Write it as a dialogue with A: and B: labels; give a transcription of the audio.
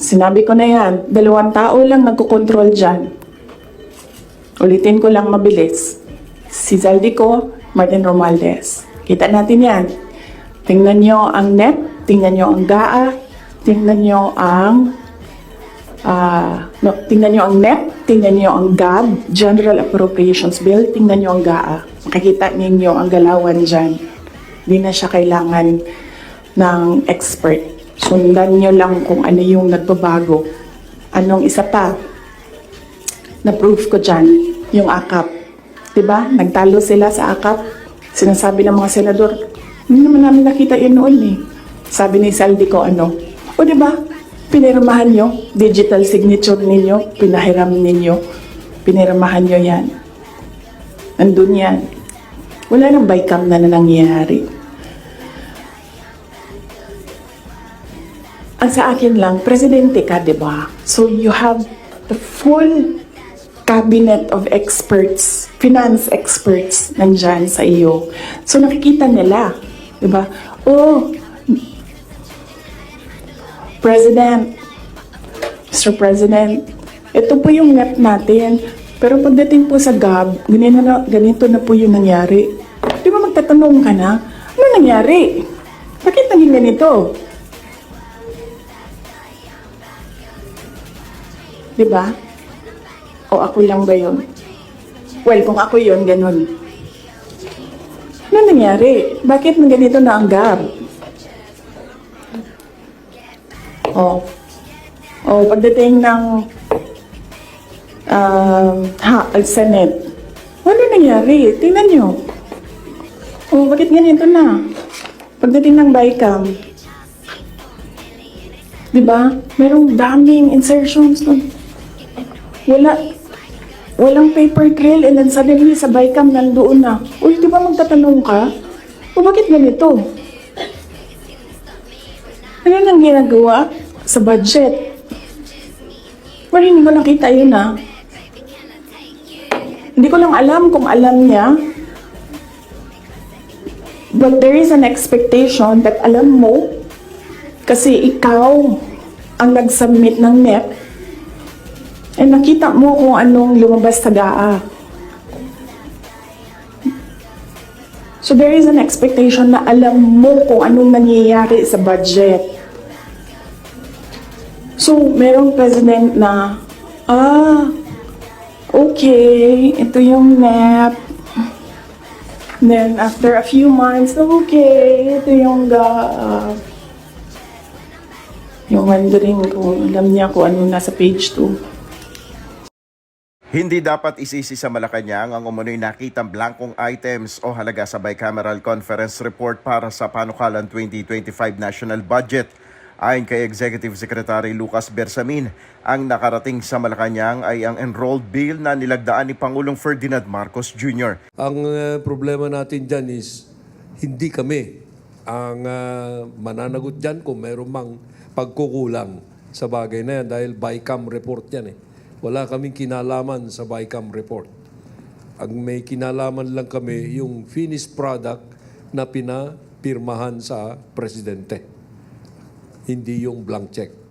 A: Sinabi ko na yan, 2 tao lang nagkukontrol dyan. Ulitin ko lang mabilis. Si Zaldico, Martin Romualdez. Kita natin yan. Tingnan nyo ang NEP, tingnan nyo ang GAA, tingnan nyo ang tingnan nyo ang NEP, tingnan nyo ang GAB, General Appropriations Bill, tingnan nyo ang GAA. Makikita ninyo ang galawan dyan. Hindi na siya kailangan ng expert. Sundan nyo lang kung ano yung nagbabago. Anong isa pa? Na-proof ko dyan, yung AKAP. Diba? Nagtalo sila sa AKAP. Sinasabi ng mga senador, hindi naman namin nakita yun noon eh. Sabi ni Zaldico, o diba? Pinirmahan nyo, digital signature ninyo, pinahiram ninyo, pinirmahan nyo yan. Nandun yan. Wala nang bycam na nangyayari. Ang sa akin lang, presidente ka, diba? So you have the full cabinet of experts, finance experts, nandyan sa iyo. So nakikita nila, diba? Oh, President, Mr. President, ito po yung NEP natin. Pero pagdating po sa GAB, ganito na po yung nangyari. Di ba magtatanong ka na, ano nangyari? Bakit naging ganito? Di ba? O ako lang ba yun? Well, kung ako yun, ganun. Ano nangyari? Bakit ganito na ang GAB? Pagdating ng Senate, ano nangyari? Tingnan nyo. Bakit ganito na? Pagdating ng BICAM, di ba? Merong daming insertions doon. Walang paper trail and then suddenly sa BICAM nandoon na. Di ba magtatanong ka? Bakit ganito? Ano nang ginagawa sa budget? Well, hindi ko nakita yun Hindi ko lang alam kung alam niya. But there is an expectation that alam mo kasi ikaw ang nag-submit ng NEP and nakita mo kung anong lumabas sa GAA. So there is an expectation na alam mo kung anong nangyayari sa budget. So, merong president na, okay, ito yung NEP. Then, after a few months, okay, ito yung GAA. Yung wondering kung alam niya kung ano nasa page 2.
B: Hindi dapat isisi sa Malacanang ang umunoy nakitang blankong items o halaga sa bicameral conference report para sa panukalan 2025 national budget. Ayon kay Executive Secretary Lucas Bersamin, ang nakarating sa Malacanang ay ang enrolled bill na nilagdaan ni Pangulong Ferdinand Marcos Jr.
C: Ang problema natin dyan is hindi kami ang mananagot dyan kung mayroon mang pagkukulang sa bagay na yan dahil BICAM report yan Wala kaming kinalaman sa BICAM report. Ang may kinalaman lang kami yung finished product na pinapirmahan sa presidente. Hindi yung blank check.